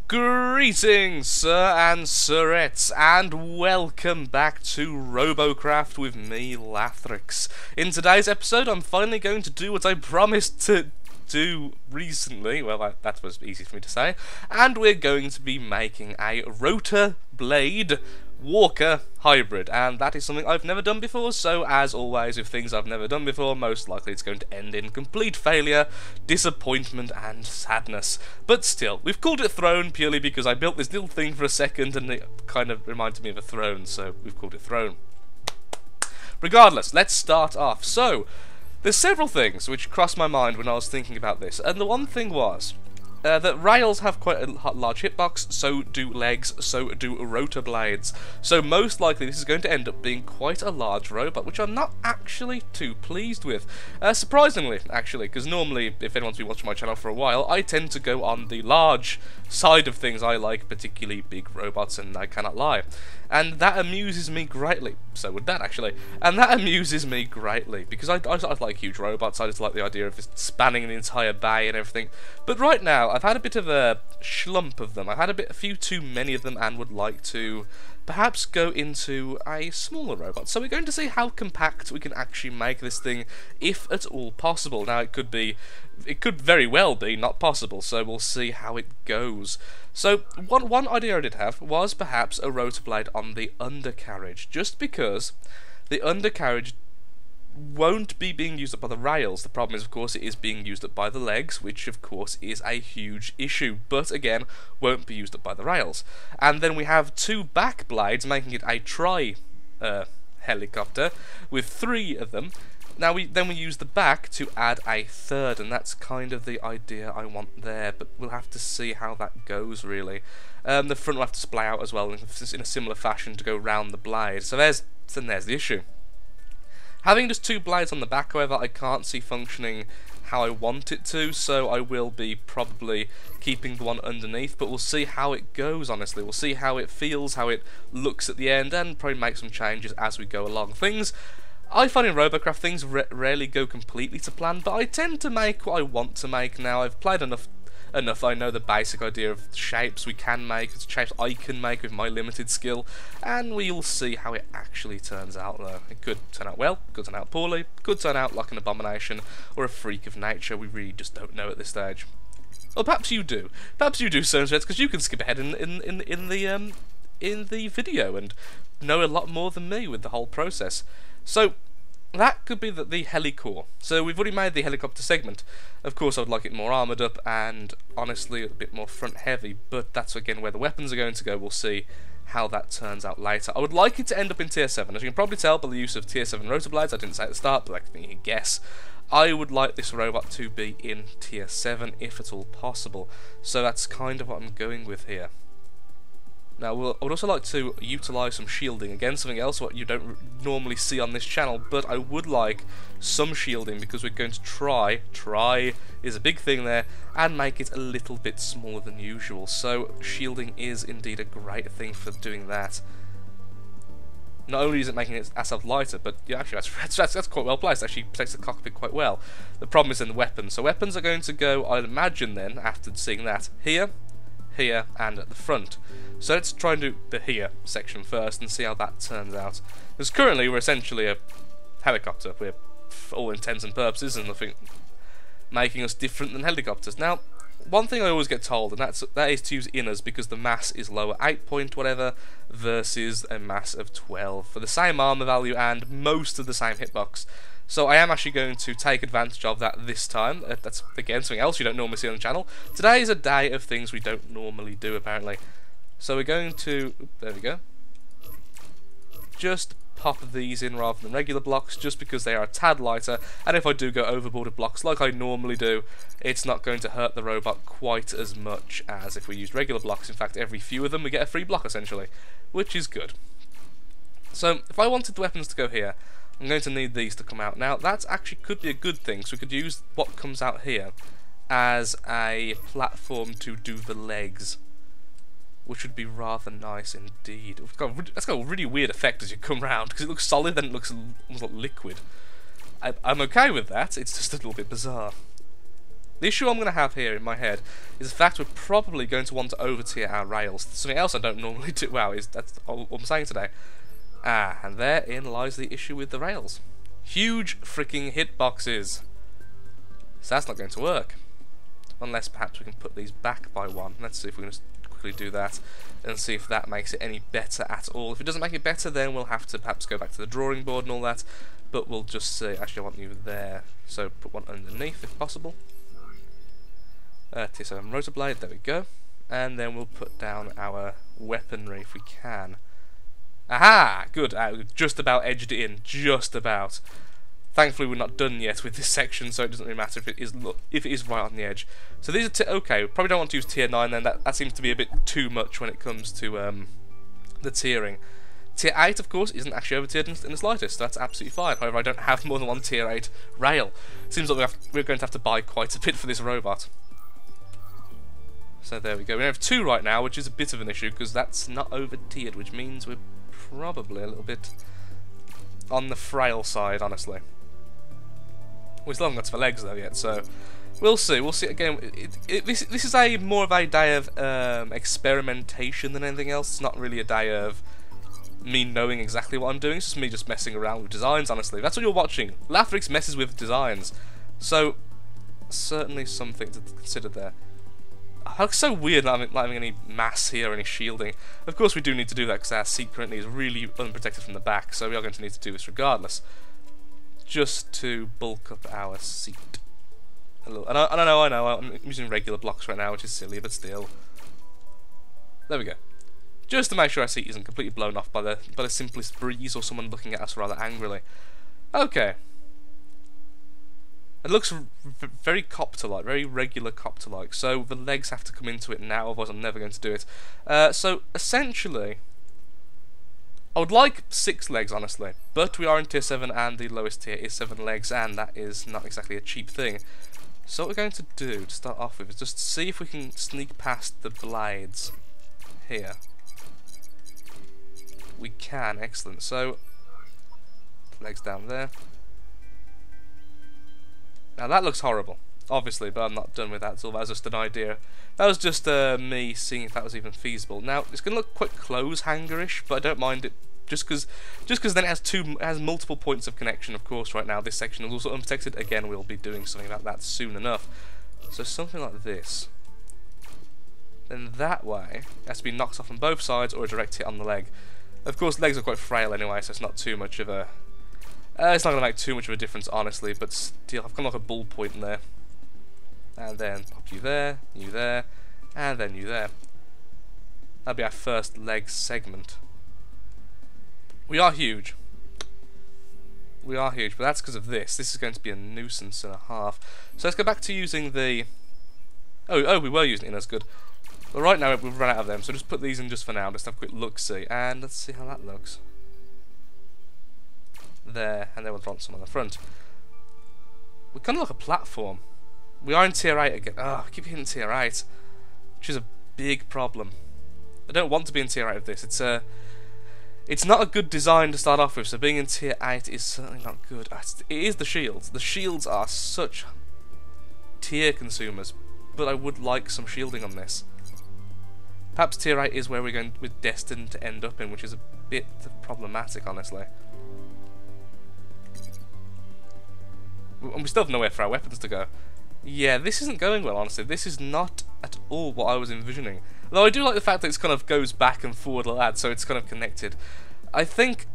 Greetings, sir and sirettes, and welcome back to Robocraft with me, Lathrix. In today's episode, I'm finally going to do what I promised to do recently. Well, that was easy for me to say. And we're going to be making a rotor blade walker hybrid, and that is something I've never done before, so as always with things I've never done before, most likely it's going to end in complete failure, disappointment and sadness. But still, we've called it Throne purely because I built this little thing for a second and it kind of reminded me of a throne, so we've called it Throne. Regardless, let's start off. So, there's several things which crossed my mind when I was thinking about this, and the one thing was that rails have quite a large hitbox, so do legs, so do rotor blades. So most likely this is going to end up being quite a large robot, which I'm not actually too pleased with. Surprisingly, actually, because normally, if anyone's been watching my channel for a while, I tend to go on the large side of things. I like particularly big robots, and I cannot lie. And that amuses me greatly. So would that, actually. And that amuses me greatly, because I like huge robots. I just like the idea of just spanning the entire bay and everything. But right now, I've had a bit of a schlump of them. I've had a few too many of them, and would like to perhaps go into a smaller robot. So we're going to see how compact we can actually make this thing, if at all possible. Now, it could very well be not possible, so we'll see how it goes. So, one idea I did have was perhaps a rotor blade on the undercarriage, just because the undercarriage won't be being used up by the rails. The problem is, of course, it is being used up by the legs, which of course is a huge issue, but again, won't be used up by the rails. And then we have two back blades, making it a helicopter with three of them. Now we use the back to add a third, and that's kind of the idea I want there, but we'll have to see how that goes, really. The front will have to splay out as well in a similar fashion to go round the blade. So there's the issue. Having just two blades on the back, however, I can't see functioning how I want it to, so I will be probably keeping the one underneath, but we'll see how it goes, honestly. We'll see how it feels, how it looks at the end, and probably make some changes as we go along. I find in Robocraft things rarely go completely to plan, but I tend to make what I want to make now. I've played enough, I know the basic idea of shapes we can make, shapes I can make with my limited skill, and we'll see how it actually turns out though. It could turn out well, could turn out poorly, could turn out like an abomination, or a freak of nature. We really just don't know at this stage. Or perhaps you do. Perhaps you do, because you can skip ahead in the video and know a lot more than me with the whole process. So, that could be the helicore. So we've already made the helicopter segment. Of course, I would like it more armoured up and, honestly, a bit more front heavy, but that's again where the weapons are going to go. We'll see how that turns out later. I would like it to end up in tier 7. As you can probably tell by the use of tier 7 rotor blades, I didn't say at the start, but I think you can guess. I would like this robot to be in tier 7, if at all possible. So that's kind of what I'm going with here. Now, I would also like to utilise some shielding. Again, something else what you don't normally see on this channel, but I would like some shielding because we're going to try is a big thing there, and make it a little bit smaller than usual. So, shielding is indeed a great thing for doing that. Not only is it making it ourselves lighter, but yeah, actually that's quite well placed. Actually protects the cockpit quite well. The problem is in the weapons. So weapons are going to go, I'd imagine then, after seeing that, here, and at the front. So let's try and do the here section first and see how that turns out. Because currently we're essentially a helicopter. We're, for all intents and purposes, and nothing making us different than helicopters. Now, one thing I always get told, and that is to use inners because the mass is lower, 8 point whatever, versus a mass of 12 for the same armor value and most of the same hitbox. So I am actually going to take advantage of that this time. That's, again, something else you don't normally see on the channel. Today is a day of things we don't normally do, apparently. So we're going to, there we go, just pop these in rather than regular blocks, just because they are a tad lighter, and if I do go overboard with blocks like I normally do, it's not going to hurt the robot quite as much as if we used regular blocks. In fact, every few of them we get a free block, essentially, which is good. So, if I wanted the weapons to go here, I'm going to need these to come out. Now, that actually could be a good thing, so we could use what comes out here as a platform to do the legs, which would be rather nice indeed. That's got a really weird effect as you come round, because it looks solid, then it looks almost like liquid. I'm okay with that, it's just a little bit bizarre. The issue I'm going to have here in my head is the fact we're probably going to want to over-tier our rails. Something else I don't normally do. Wow, that's all I'm saying today. Ah, and therein lies the issue with the rails. Huge freaking hitboxes. So that's not going to work. Unless perhaps we can put these back by one. Let's see if we can just quickly do that and see if that makes it any better at all. If it doesn't make it better, then we'll have to perhaps go back to the drawing board and all that. But we'll just see. Actually, I want you there. So put one underneath if possible. Tier 7 rotor blade, there we go. And then we'll put down our weaponry if we can. Aha! Good, just about edged it in, just about. Thankfully we're not done yet with this section, so it doesn't really matter if it is right on the edge. So these are, okay, we probably don't want to use tier 9 then, that seems to be a bit too much when it comes to the tiering. Tier 8, of course, isn't actually over-tiered in the slightest, so that's absolutely fine. However, I don't have more than one tier 8 rail. Seems like we're going to have to buy quite a bit for this robot. So there we go. We have 2 right now, which is a bit of an issue, because that's not over-tiered, which means we're probably a little bit on the frail side, honestly. We still haven't got to the legs, though, yet, so we'll see. We'll see. Again, this is a more of a day of experimentation than anything else. It's not really a day of me knowing exactly what I'm doing. It's just me just messing around with designs, honestly. That's what you're watching. Lathrix messes with designs. So, certainly something to consider there. It looks so weird not having any mass here or any shielding. Of course we do need to do that because our seat currently is really unprotected from the back, so we are going to need to do this regardless. Just to bulk up our seat a little. And I know, I'm using regular blocks right now, which is silly, but still. There we go. Just to make sure our seat isn't completely blown off by the simplest breeze or someone looking at us rather angrily. Okay. It looks very copter-like, very regular copter-like, so the legs have to come into it now, otherwise I'm never going to do it. So, essentially, I would like 6 legs, honestly, but we are in tier 7 and the lowest tier is 7 legs, and that is not exactly a cheap thing. So what we're going to do, to start off with, is just see if we can sneak past the blades here. We can, excellent. So, legs down there. Now that looks horrible, obviously, but I'm not done with that at all. That was just an idea. That was just me seeing if that was even feasible. Now it's going to look quite close hangerish, but I don't mind it just because then it has multiple points of connection. Of course, right now this section is also unprotected. Again, we'll be doing something about that soon enough. So something like this. Then that way it has to be knocked off on both sides or a direct hit on the leg. Of course, legs are quite frail anyway, so it's not too much of a. It's not going to make too much of a difference, honestly, but still, I've got like a ball point in there. And then pop you there, and then you there. That'll be our first leg segment. We are huge. We are huge, but that's because of this. This is going to be a nuisance and a half. So let's go back to using the. Oh, we were using it. That's good. Well, right now we've run out of them, so just put these in just for now. Just have a quick look-see, and let's see how that looks. There, and then we'll drop some on the front. We kind of look like a platform. We are in tier 8 again. Oh, I keep hitting tier 8, which is a big problem. I don't want to be in tier 8 of this. It's not a good design to start off with, so being in tier 8 is certainly not good. It is the shields. The shields are such tier consumers, but I would like some shielding on this. Perhaps tier 8 is where we're destined to end up in, which is a bit problematic, honestly. And we still have nowhere for our weapons to go. Yeah, this isn't going well, honestly. This is not at all what I was envisioning. Though I do like the fact that it kind of goes back and forward like that, so it's kind of connected. I think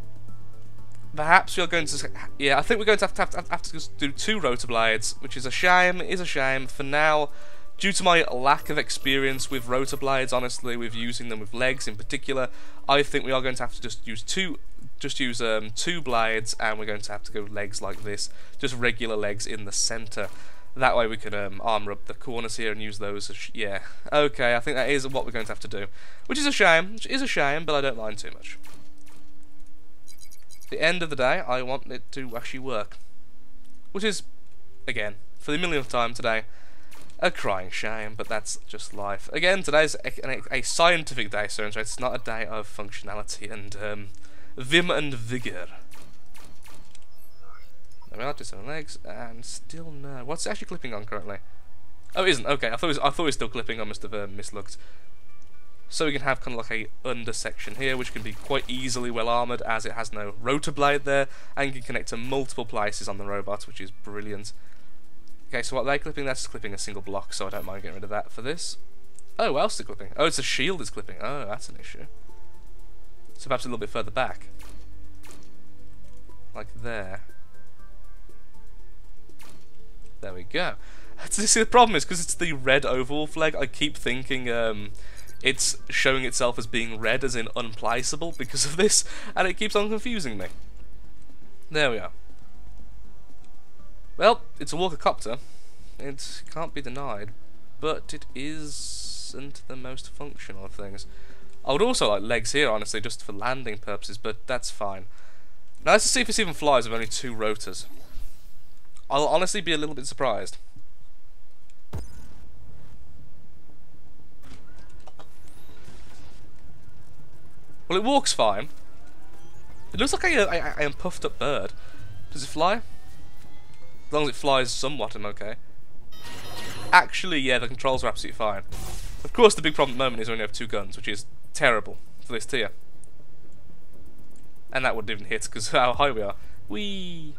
perhaps we are going to. Yeah, I think we're going to have to do 2 rotor blades, which is a shame. It is a shame for now, due to my lack of experience with rotor blades. Honestly, with using them with legs in particular, I think we are going to have to just use 2 blades, and we're going to have to go legs like this, just regular legs in the center. That way we can armor up the corners here and use those as yeah. Okay, I think that is what we're going to have to do, which is a shame. But I don't mind too much. At the end of the day, I want it to actually work, which is, again, for the millionth time today, a crying shame. But that's just life. Again, today's a scientific day, so it's not a day of functionality and vim and vigor. There we are, just 7 legs, and still no. What's it actually clipping on currently? Oh, it isn't. Okay, I thought it was still clipping. I must have mislooked. So we can have kind of like a under section here, which can be quite easily well armoured, as it has no rotor blade there, and can connect to multiple places on the robot, which is brilliant. Okay, so what they're clipping, that's clipping a single block, so I don't mind getting rid of that for this. Oh, what else is it clipping? Oh, it's a shield it's clipping. Oh, that's an issue. So perhaps a little bit further back. Like there. There we go. See, the problem is, because it's the red overall flag, I keep thinking it's showing itself as being red, as in unplaceable, because of this, and it keeps on confusing me. There we are. Well, it's a walker copter. It can't be denied, but it isn't the most functional of things. I would also like legs here, honestly, just for landing purposes, but that's fine. Now let's see if this even flies with only 2 rotors. I'll honestly be a little bit surprised. Well, it walks fine. It looks like I am puffed up bird. Does it fly? As long as it flies somewhat, I'm okay. Actually, yeah, the controls are absolutely fine. Of course, the big problem at the moment is we only have 2 guns, which is terrible for this tier. And that wouldn't even hit, because how high we are. Whee!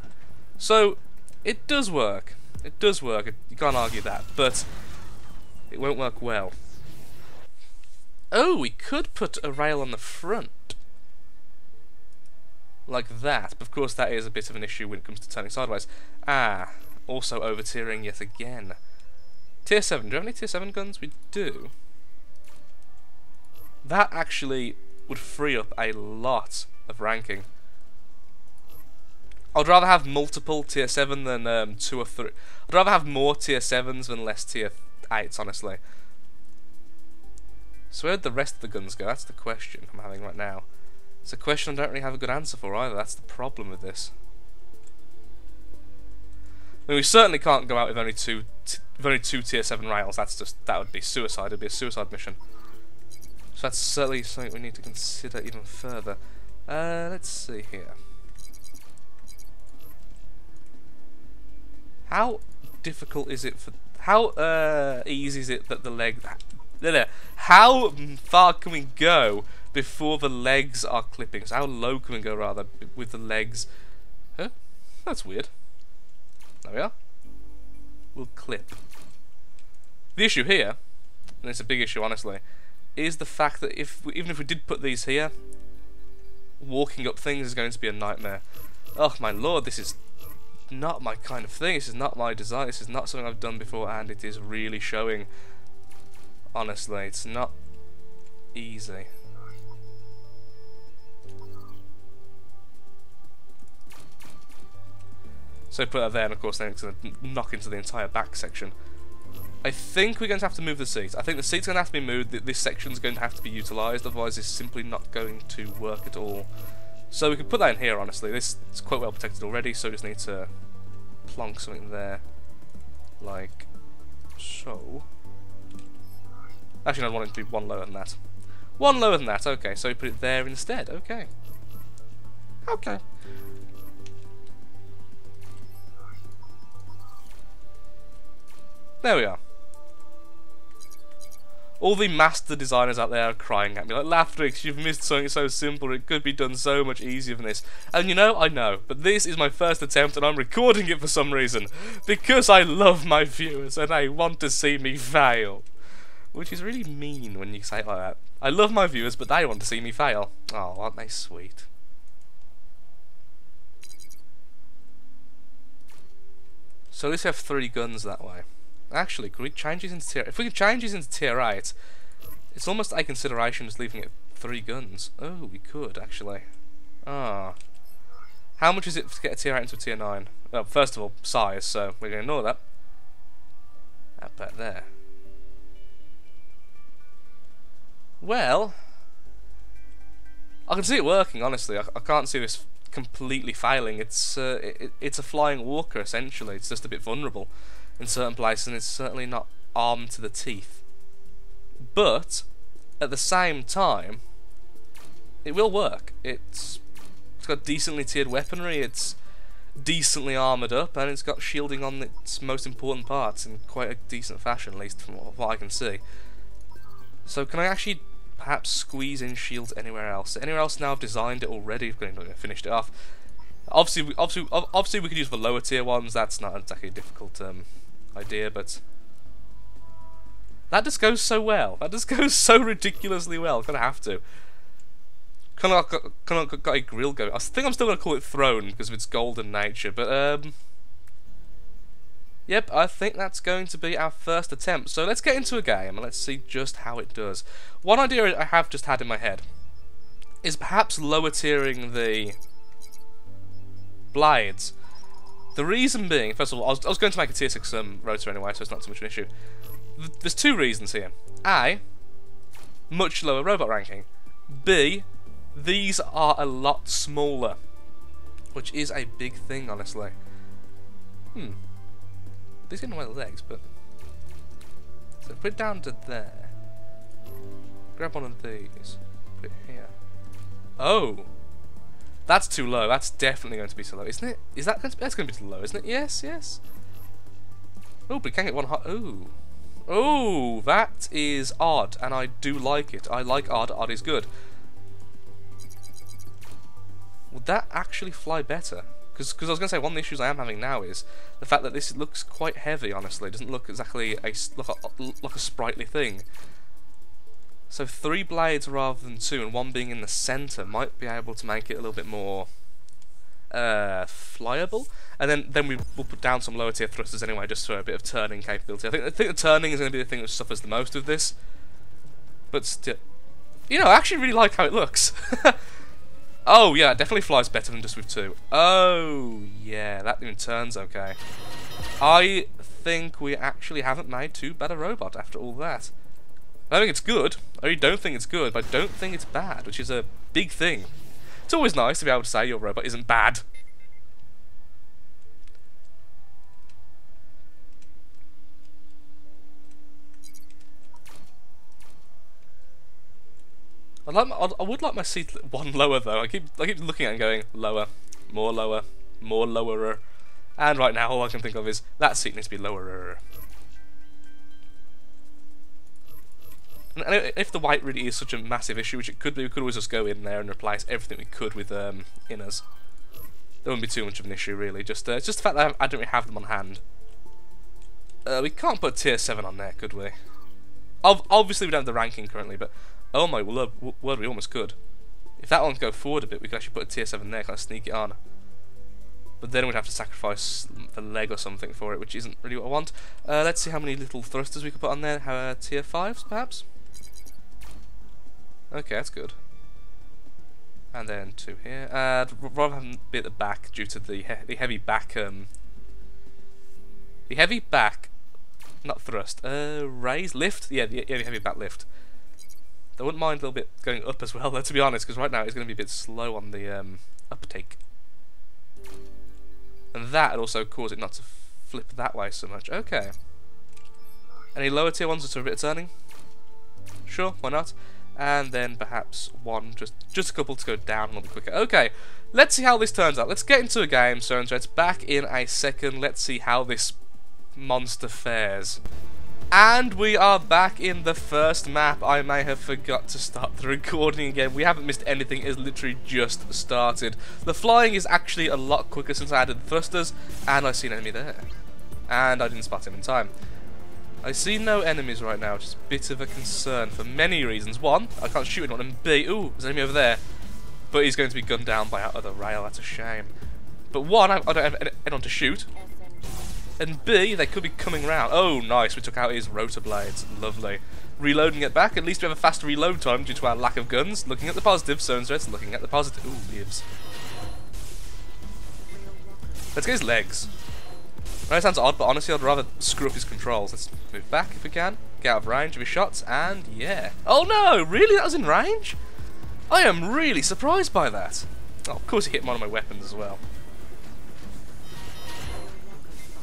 So, it does work. It does work, you can't argue that, but it won't work well. Oh, we could put a rail on the front. Like that, but of course that is a bit of an issue when it comes to turning sideways. Ah, also over-tiering yet again. Tier 7, do you have any tier 7 guns? We do. That actually would free up a lot of ranking. I'd rather have multiple tier 7 than 2 or 3. I'd rather have more tier 7s than less tier 8s, honestly. So where'd the rest of the guns go? That's the question I'm having right now. It's a question I don't really have a good answer for either. That's the problem with this. I mean, we certainly can't go out with only two tier 7 rails. That would be suicide. It'd be a suicide mission. So that's certainly something we need to consider even further. Let's see here. How difficult is it for? How easy is it that the leg? How far can we go before the legs are clipping? So how low can we go, rather, with the legs? Huh? That's weird. There we are. We'll clip. The issue here, and it's a big issue, honestly, is the fact that even if we did put these here, walking up things is going to be a nightmare. Oh my lord, this is not my kind of thing. This is not my design. This is not something I've done before, and it is really showing. Honestly, it's not easy. So put that there, and of course then it's going to knock into the entire back section. I think we're going to have to move the seats. I think the seat's going to have to be moved. This section's going to have to be utilised, otherwise it's simply not going to work at all. So we could put that in here, honestly. This is quite well protected already, so we just need to plonk something there, like so. Actually, no, I want it to be 1 lower than that. 1 lower than that, okay, so we put it there instead, okay. Okay. There we are. All the master designers out there are crying at me, like, Lathrix, you've missed something so simple, it could be done so much easier than this. And you know, I know, but this is my first attempt and I'm recording it for some reason. Because I love my viewers and they want to see me fail. Which is really mean when you say it like that. I love my viewers, but they want to see me fail. Oh, aren't they sweet? So at least we have 3 guns that way. Actually, could we change these into tier? If we could change these into tier 8, it's almost a consideration just leaving it 3 guns. Oh, we could actually. Ah. How much is it to get a tier 8 into a tier 9? Well, first of all, size, so we're going to ignore that. That back there. Well, I can see it working, honestly. I can't see this completely failing. It's a flying walker, essentially. It's just a bit vulnerable in certain places, and it's certainly not armed to the teeth. But, at the same time, it will work. It's got decently tiered weaponry. It's decently armoured up, and it's got shielding on its most important parts in quite a decent fashion, at least from what I can see. So can I actually perhaps squeeze in shields anywhere else? Anywhere else now I've designed it already, I've finished it off. Obviously we could use the lower tier ones, that's not exactly a difficult idea, but that just goes so well. That just goes so ridiculously well, gonna have to. Kind of got a grill going. I think I'm still going to call it throne because of its golden nature, but yep, I think that's going to be our first attempt. So let's get into a game and let's see just how it does. One idea I have just had in my head is perhaps lower tiering the blades. The reason being, first of all, I was going to make a tier 6 rotor anyway, so it's not too much of an issue. There's two reasons here. A, much lower robot ranking. B, these are a lot smaller, which is a big thing, honestly. These get in my legs, but so put it down to there. Grab one of these. Put it here. Oh, that's too low. That's definitely going to be too low, isn't it? Is that going to be? That's going to be too low, isn't it? Yes, yes. Oh, but we can get one hot. Ooh, oh, that is odd, and I do like it. I like odd. Odd is good. Would that actually fly better? Because I was going to say, one of the issues I am having now is the fact that this looks quite heavy, honestly. It doesn't look exactly like a sprightly thing. So 3 blades rather than 2, and one being in the centre might be able to make it a little bit more flyable. And then we'll put down some lower tier thrusters anyway, just for a bit of turning capability. I think the turning is going to be the thing that suffers the most with this. But still, you know, I actually really like how it looks. Oh yeah, it definitely flies better than just with 2. Oh yeah, that even turns okay. I think we actually haven't made too bad a robot after all that. I think it's good. I really don't think it's good, but I don't think it's bad, which is a big thing. It's always nice to be able to say your robot isn't bad. I would like my seat one lower though. I keep looking at it and going lower, more lowerer, and right now all I can think of is that seat needs to be lowerer. And if the weight really is such a massive issue, which it could be, we could always just go in there and replace everything we could with inners. There wouldn't be too much of an issue really. Just the fact that I don't really have them on hand. We can't put tier 7 on there, could we? Obviously we don't have the ranking currently, but oh my word, we almost could. If that one could go forward a bit, we could actually put a tier 7 there, kind of sneak it on. But then we'd have to sacrifice the leg or something for it, which isn't really what I want. Let's see how many little thrusters we could put on there. Tier 5s, perhaps? Okay, that's good. And then 2 here. Rather than be at the back due to the heavy back. The heavy back, not thrust. Raise, lift. Yeah, the heavy back lift. I wouldn't mind a little bit going up as well, though, to be honest, because right now it's going to be a bit slow on the uptake. And that would also cause it not to flip that way so much. Okay. Any lower tier ones just for a bit of turning? Sure, why not? And then perhaps one, just a couple to go down a little bit quicker. Okay, let's see how this turns out. Let's get into a game, so it's back in a second. Let's see how this monster fares. And we are back in the first map. I may have forgot to start the recording again. We haven't missed anything. It's literally just started. The flying is actually a lot quicker since I added the thrusters, and I see an enemy there. And I didn't spot him in time. I see no enemies right now, which is a bit of a concern for many reasons. One, I can't shoot anyone, and B, ooh, there's an enemy over there. But he's going to be gunned down by our other rail, that's a shame. But one, I don't have anyone to shoot. And B, they could be coming round. Oh, nice, we took out his rotor blades. Lovely. Reloading it back, at least we have a faster reload time due to our lack of guns. Looking at the positive, Sonesred's looking at the positive. Ooh, lives. Let's get his legs. I know it sounds odd, but honestly I'd rather screw up his controls. Let's move back if we can, get out of range of his shots, and yeah. Oh no, really? That was in range? I am really surprised by that. Oh, of course he hit one of my weapons as well.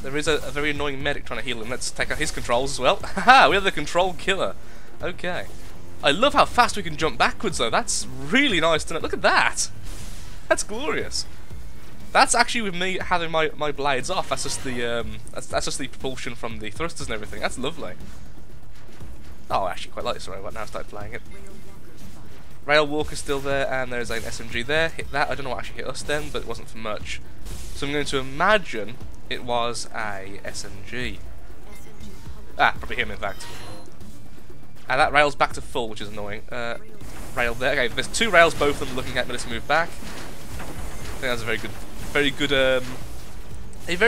There is a very annoying medic trying to heal him. Let's take out his controls as well. Haha, we have the control killer. Okay. I love how fast we can jump backwards though. That's really nice to know. Look at that. That's glorious. That's actually with me having my blades off. That's just the that's just the propulsion from the thrusters and everything. That's lovely. Oh, I actually quite like this robot now I started playing it. Rail Walker's still there, and there's an SMG there. Hit that. I don't know what actually hit us then, but it wasn't for much. So I'm going to imagine it was a SMG. Ah, probably him in fact. And that rail's back to full, which is annoying. Rail there. Okay, there's two rails, both of them looking at me. Let's move back. I think that's a very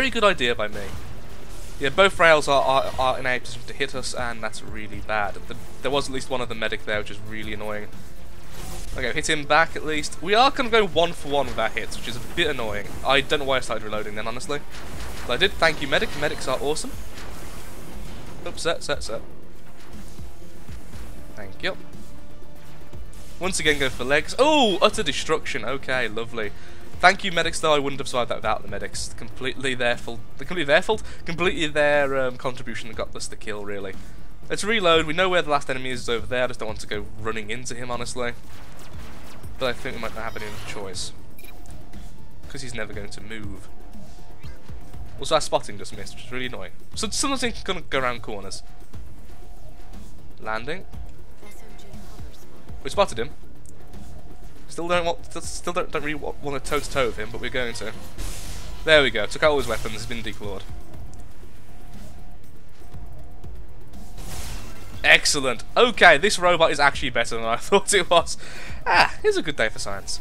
good idea by me. Yeah, both rails are in a position to hit us, and that's really bad. There was at least one of the medic there, which is really annoying. Okay, hit him back at least. We are going to go 1 for 1 with our hits, which is a bit annoying. I don't know why I started reloading then, honestly. But I did. Thank you, medic. Medics are awesome. Oops, set. Thank you. Once again, go for legs. Oh, utter destruction. Okay, lovely. Thank you, medics, though. I wouldn't have survived that without the medics. Completely their fault. Completely their contribution that got us the kill, really. Let's reload. We know where the last enemy is over there. I just don't want to go running into him, honestly. But I think we might not have any choice. Because he's never going to move. Also, our spotting just missed, which is really annoying. So sometimes he can go around corners. Landing. We spotted him. Still don't really want to toe-to-toe with him, but we're going to. There we go. Took out all his weapons. He's been declawed. Excellent. Okay, this robot is actually better than I thought it was. Ah, here's a good day for science.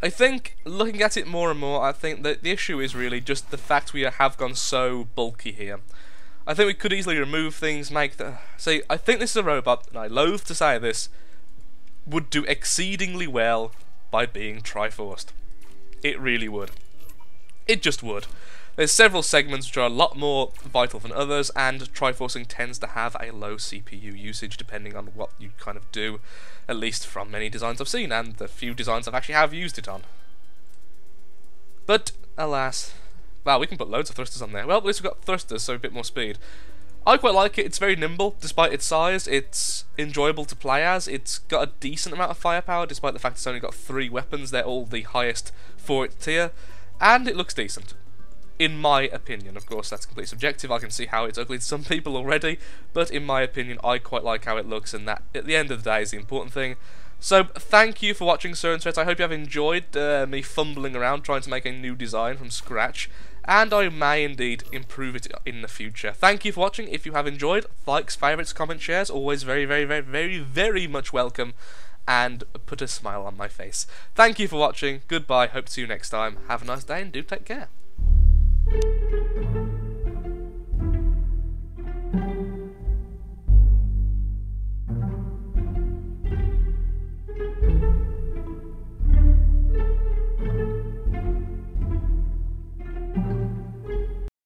I think, looking at it more and more, I think that the issue is really just the fact we have gone so bulky here. I think we could easily remove things, make the... See, I think this is a robot, and I loathe to say this, would do exceedingly well by being Triforced. It really would. It just would. There's several segments which are a lot more vital than others, and Triforcing tends to have a low CPU usage depending on what you kind of do, at least from many designs I've seen, and the few designs I've actually have used it on. But, alas... Wow, we can put loads of thrusters on there. Well, at least we've got thrusters, so a bit more speed. I quite like it. It's very nimble, despite its size. It's enjoyable to play as. It's got a decent amount of firepower, despite the fact it's only got 3 weapons. They're all the highest for its tier. And it looks decent. In my opinion. Of course, that's completely subjective. I can see how it's ugly to some people already. But in my opinion, I quite like how it looks, and that, at the end of the day, is the important thing. So, thank you for watching, Sir and Threat. I hope you have enjoyed me fumbling around trying to make a new design from scratch. And I may indeed improve it in the future. Thank you for watching. If you have enjoyed, likes, favourites, comments, shares, always very much welcome, and put a smile on my face. Thank you for watching. Goodbye. Hope to see you next time. Have a nice day and do take care.